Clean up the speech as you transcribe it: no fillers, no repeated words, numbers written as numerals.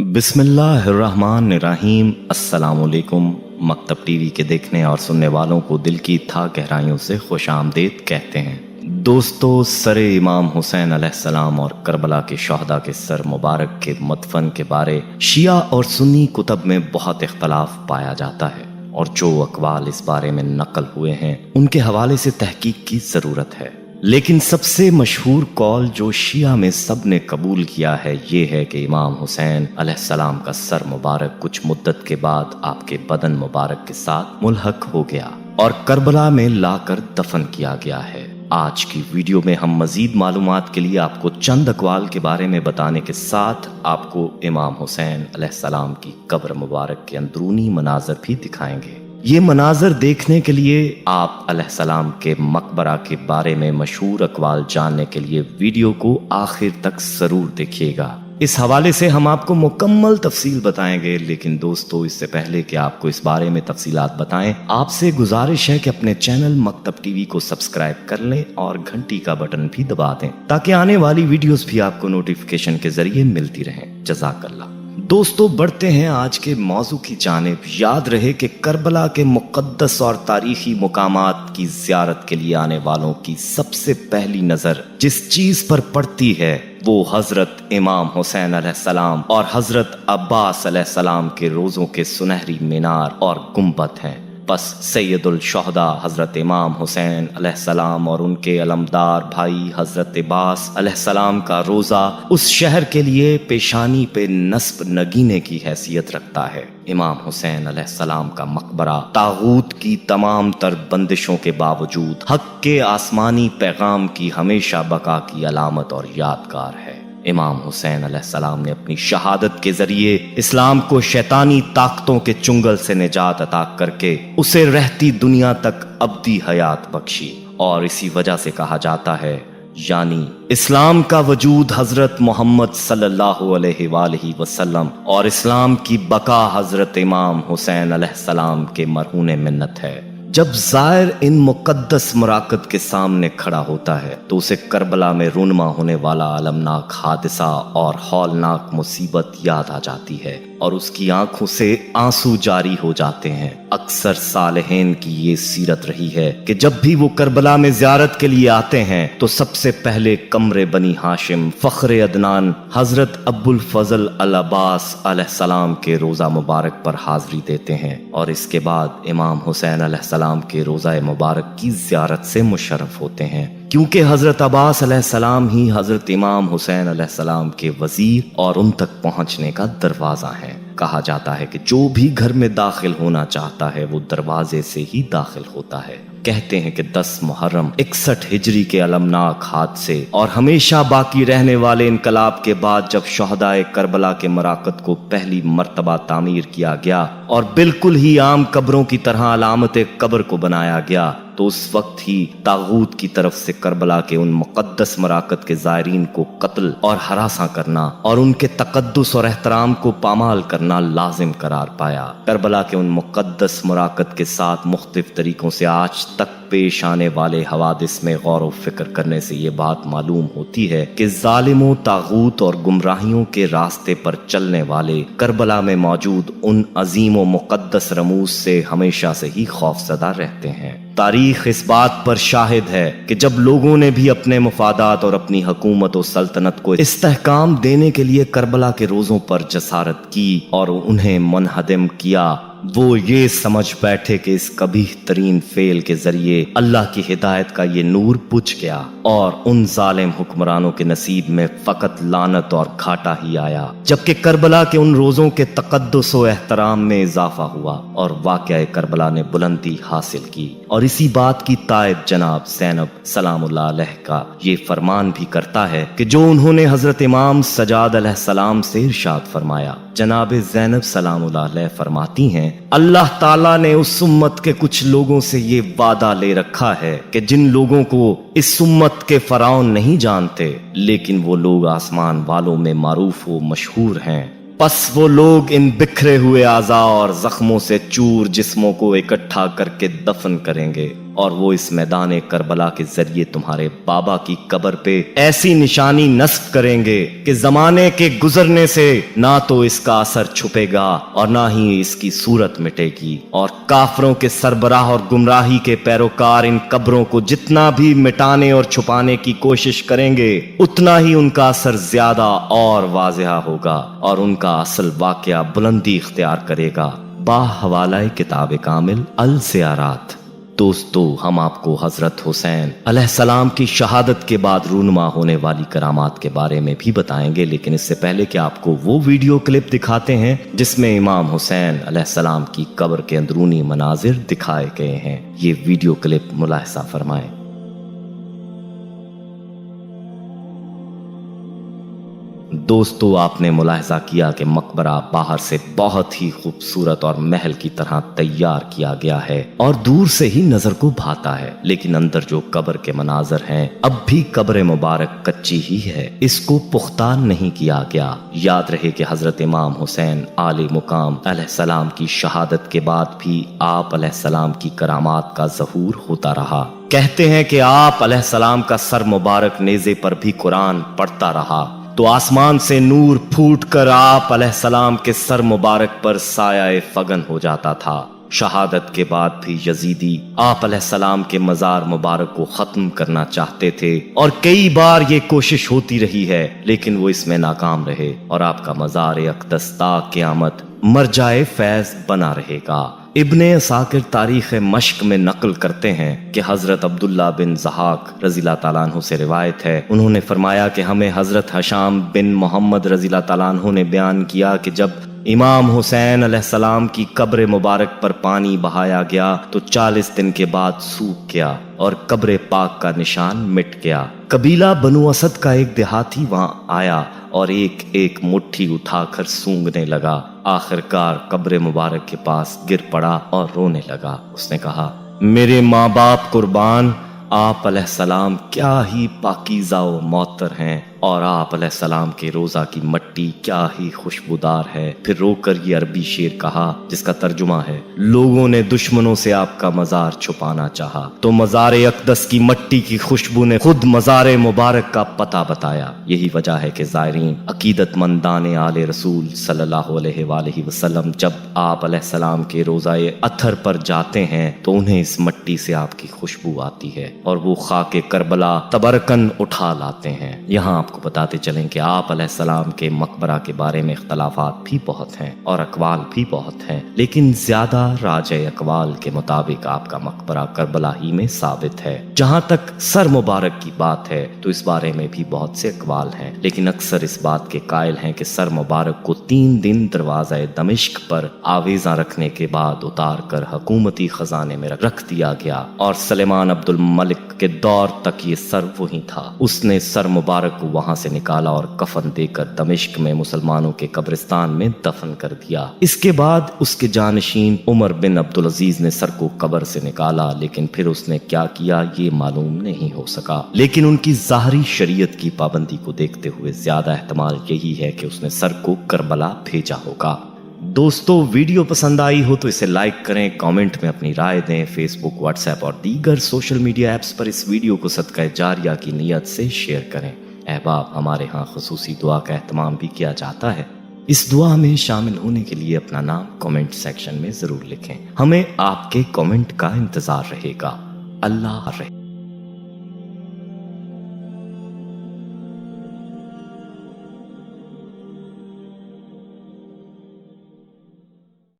बिस्मिल्लाहिर्रहमानिर्रहीम। अस्सलामुअलैकुम। मकतब टीवी के देखने और सुनने वालों को दिल की था गहराइयों से खुश आमदीद कहते हैं। दोस्तों, सरे इमाम हुसैन अलैहिस्सलाम और करबला के शहदा के सर मुबारक के मदफन के बारे शिया और सुन्नी कुतब में बहुत इख्तलाफ पाया जाता है और जो अकवाल इस बारे में नकल हुए हैं उनके हवाले से तहकीक की ज़रूरत है। लेकिन सबसे मशहूर कौल जो शिया में सब ने कबूल किया है ये है कि इमाम हुसैन अलैहिस्सलाम का सर मुबारक कुछ मुद्दत के बाद आपके बदन मुबारक के साथ मुल्हक हो गया और करबला में लाकर दफन किया गया है। आज की वीडियो में हम मजीद मालूमात के लिए आपको चंद अकवाल के बारे में बताने के साथ आपको इमाम हुसैन अलैहिस्सलाम की कब्र मुबारक के अंदरूनी मनाजर भी दिखाएंगे। ये मनाजर देखने के लिए आप अलैहिस्सलाम के मकबरा के बारे में मशहूर अकवाल जानने के लिए वीडियो को आखिर तक जरूर देखिएगा। इस हवाले से हम आपको मुकम्मल तफसील बताएंगे। लेकिन दोस्तों, इससे पहले कि आपको इस बारे में तफसीलात बताएं, आपसे गुजारिश है कि अपने चैनल मकतब टीवी को सब्सक्राइब कर लें और घंटी का बटन भी दबा दें ताकि आने वाली वीडियोस भी आपको नोटिफिकेशन के जरिए मिलती रहें। जज़ाकल्लाह। दोस्तों, बढ़ते हैं आज के मौजू की जानिब। याद रहे कि करबला के मुक़द्दस और तारीखी मुकामात की ज़ियारत के लिए आने वालों की सबसे पहली नज़र जिस चीज़ पर पड़ती है वो हज़रत इमाम हुसैन अलैहिस्सलाम और हज़रत अब्बास अलैहिस्सलाम के रोज़ों के सुनहरी मीनार और गुंबद हैं। बस सैयदुल शुहदा हज़रत इमाम हुसैन अलैहिस्सलाम और उनके अलमदार भाई हज़रत अब्बास अलैहिस्सलाम का रोज़ा उस शहर के लिए पेशानी पे नस्ब नगीने की हैसियत रखता है। इमाम हुसैन अलैहिस्सलाम का मकबरा तागूत की तमाम तर बंदिशों के बावजूद हक के आसमानी पैगाम की हमेशा बका की अलामत और यादगार है। इमाम हुसैन अलैहिस्सलाम ने अपनी शहादत के जरिए इस्लाम को शैतानी ताकतों के चुंगल से निजात अता करके उसे रहती दुनिया तक अब्दी हयात बख्शी और इसी वजह से कहा जाता है, यानी इस्लाम का वजूद हजरत मोहम्मद सल्लल्लाहु अलैहि वसल्लम और इस्लाम की बका हजरत इमाम हुसैन अलैहिस्सलाम के मरहूने मिन्नत है। जब ज़ायर इन मुक़द्दस मराकत के सामने खड़ा होता है तो उसे करबला में रुनमा होने वाला अलमनाक हादसा और हौलनाक मुसीबत याद आ जाती है और उसकी आंखों से आंसू जारी हो जाते हैं। अक्सर सालेहीन की ये सीरत रही है कि जब भी वो करबला में ज़ियारत के लिए आते हैं तो सबसे पहले कमरे बनी हाशिम फ़ख्र अदनान हज़रत अब्बुल फ़ज़ल अल अब्बास अलैहिस्सलाम के रोज़ा मुबारक पर हाज़री देते हैं और इसके बाद इमाम हुसैन अलैहिस्सलाम के रोज़ा मुबारक की ज़ियारत से मुशर्रफ होते हैं, क्योंकि हज़रत अब्बास अलैहिस्सलाम ही हज़रत इमाम हुसैन अलैहिस्सलाम के वज़ीर और उन तक पहुँचने का दरवाज़ा है। कहा जाता है कि जो भी घर में दाखिल होना चाहता है वो दरवाजे से ही दाखिल होता है। कहते हैं कि 10 मुहर्रम 61 हिजरी के अलमनाक हादसे और हमेशा बाकी रहने वाले इनकलाब के बाद जब शुहदाए करबला के मराकत को पहली मर्तबा तामीर किया गया और बिल्कुल ही आम कब्रों की तरह अलामत कब्र को बनाया गया तो उस वक्त ही तागूत की तरफ से करबला के उन मुक़द्दस मराकत के ज़ायरीन को कत्ल और हरासा करना और उनके तक़द्दुस और एहतराम को पामाल करना लाजिम करार पाया। करबला के उन मुक़द्दस मराकत के साथ मुख्तलिफ तरीकों से आज तक पेश आने वाले हवादिस में गौर व फिक्र करने से ये बात मालूम होती है कि जालिमों, तागूत और गुमराहियों के रास्ते पर चलने वाले करबला में मौजूद उन अजीम व मुक़द्दस रमूज से हमेशा से ही खौफज़दा रहते हैं। तारीख इस बात पर शाहिद है कि जब लोगों ने भी अपने मुफादात और अपनी हुकूमत और सल्तनत को इस्तेहकाम देने के लिए करबला के रोज़ों पर जसारत की और उन्हें मुनहदम किया, वो ये समझ बैठे कि इस कबीह तरीन फेल के जरिए अल्लाह की हिदायत का ये नूर बुझ गया और उन जालिम हुक्मरानों के नसीब में फकत लानत और घाटा ही आया। जबकि करबला के उन रोज़ों के तक़द्दुस व एहतराम में इजाफा हुआ और वाक़या करबला ने बुलंदी हासिल की। और इसी बात की तायद जनाब ज़ैनब सलामुल्लाह अलैह का ये फरमान भी करता है कि जो उन्होंने हज़रत इमाम सजाद अलैहिस्सलाम से इरशाद फरमाया। जनाब ज़ैनब सलामुल्लाह अलैह फरमाती हैं, अल्लाह ताला ने उस उम्मत के कुछ लोगों से ये वादा ले रखा है कि जिन लोगों को इस उम्मत के फराउन नहीं जानते लेकिन वो लोग आसमान वालों में मारूफ व मशहूर हैं, बस वो लोग इन बिखरे हुए आज़ा और जख्मों से चूर जिस्मों को इकट्ठा करके दफन करेंगे اور وہ اس میدان کربلا کے ذریعے تمہارے بابا کی قبر پہ ایسی نشانی نصب کریں گے کہ زمانے کے گزرنے سے نہ تو اس کا اثر چھپے گا اور نہ ہی اس کی صورت مٹے گی، اور کافروں کے سربراہ اور گمراہی کے پیروکار ان قبروں کو جتنا بھی مٹانے اور چھپانے کی کوشش کریں گے اتنا ہی ان کا اثر زیادہ اور واضح ہوگا اور ان کا اصل واقعہ بلندی اختیار کرے گا۔ با حوالہ کتاب کامل الزیارات۔ دوستو، ہم آپ کو حضرت حسین علیہ السلام کی شہادت کے بعد رونما ہونے والی کرامات کے بارے میں بھی بتائیں گے، لیکن اس سے پہلے کہ آپ کو وہ ویڈیو کلپ دکھاتے ہیں جس میں امام حسین علیہ السلام کی قبر کے اندرونی مناظر دکھائے گئے ہیں، یہ ویڈیو کلپ ملاحظہ فرمائیں۔ دوستو، آپ نے ملاحظہ کیا کہ مقبرہ باہر سے بہت ہی خوبصورت اور محل کی طرح تیار کیا گیا ہے اور دور سے ہی نظر کو بھاتا ہے، لیکن اندر جو قبر کے مناظر ہیں اب بھی قبر مبارک کچی ہی ہے، اس کو پختہ نہیں کیا گیا۔ یاد رہے کہ حضرت امام حسین عالی مقام علیہ السلام کی شہادت کے بعد بھی آپ علیہ السلام کی کرامات کا ظہور ہوتا رہا۔ کہتے ہیں کہ آپ علیہ السلام کا سر مبارک نیزے پر بھی قرآن پڑھتا رہا تو آسمان سے نور پھوٹ کر آپ علیہ السلام کے سر مبارک پر سایہ فگن ہو جاتا تھا۔ شہادت کے بعد بھی یزیدی آپ علیہ السلام کے مزار مبارک کو ختم کرنا چاہتے تھے اور کئی بار یہ کوشش ہوتی رہی ہے، لیکن وہ اس میں ناکام رہے اور آپ کا مزار اقدس تا قیامت مرجع فیض بنا رہے گا۔ ابن عساکر تاریخ مشق میں نقل کرتے ہیں کہ حضرت عبداللہ بن ضحاک رضی اللہ تعالیٰ عنہ سے روایت ہے، انہوں نے فرمایا کہ ہمیں حضرت حشام بن محمد رضی اللہ تعالیٰ عنہ نے بیان کیا کہ جب امام حسین علیہ السلام کی قبر مبارک پر پانی بہایا گیا تو 40 دن کے بعد سوکھ گیا اور قبر پاک کا نشان مٹ گیا۔ قبیلہ بنو اسد کا ایک دیہاتی وہاں آیا اور ایک ایک مٹھی اٹھا کر سونگنے لگا، آخرکار قبر مبارک کے پاس گر پڑا اور رونے لگا۔ اس نے کہا، میرے ماں باپ قربان، آپ علیہ السلام کیا ہی پاکیزہ و معطر ہیں اور آپ علیہ السلام کے روزہ کی مٹی کیا ہی خوشبودار ہے۔ پھر رو کر یہ عربی شعر کہا جس کا ترجمہ ہے، لوگوں نے دشمنوں سے آپ کا مزار چھپانا چاہا تو مزار اقدس کی مٹی کی خوشبو نے خود مزار مبارک کا پتہ بتایا۔ یہی وجہ ہے کہ زائرین عقیدت مندان آل رسول صلی اللہ علیہ وآلہ وسلم جب آپ علیہ السلام کے روزہ اطہر پر جاتے ہیں تو انہیں اس مٹی سے آپ کی خوشبو آتی ہے اور وہ خاک کربلا تبرکن اٹھا لاتے ہیں۔ یہاں آپ کو بتاتے چلیں کہ آپ علیہ السلام کے مقبرہ کے بارے میں اختلافات بھی بہت ہیں اور اقوال بھی بہت ہیں، لیکن زیادہ راجع اقوال کے مطابق آپ کا مقبرہ کربلا ہی میں ثابت ہے۔ جہاں تک سر مبارک کی بات ہے تو اس بارے میں بھی بہت سے اقوال ہیں، لیکن اکثر اس بات کے قائل ہیں کہ سر مبارک کو 3 دن دروازہ دمشق پر آویزاں رکھنے کے بعد اتار کر حکومتی خزانے میں رکھ دیا گیا اور سلیمان عبد الملک کے دور تک یہ سر وہی تھا۔ اس نے سر مبارک کو وہاں سے نکالا اور کفن دے کر دمشق میں مسلمانوں کے قبرستان میں دفن کر دیا۔ اس کے بعد اس کے جانشین عمر بن عبدالعزیز نے سر کو قبر سے نکالا، لیکن پھر اس نے کیا کیا یہ معلوم نہیں ہو سکا، لیکن ان کی ظاہری شریعت کی پابندی کو دیکھتے ہوئے زیادہ احتمال یہی ہے کہ اس نے سر کو کربلا بھیجا ہوگا۔ دوستو، ویڈیو پسند آئی ہو تو اسے لائک کریں، کامنٹ میں اپنی رائے دیں، فیس بک، واٹس ایپ اور دیگر سوشل میڈیا ایپس پر اس ویڈیو کو صدقہ جاریہ کی نیت سے شیئر کریں۔ احباب، ہمارے ہاں خصوصی دعا کا اہتمام بھی کیا جاتا ہے، اس دعا میں شامل ہونے کے لیے اپنا نام کامنٹ سیکشن میں ضرور لکھیں، ہمیں آپ کے کامنٹ کا انتظار رہے گا۔ اللہ حافظ۔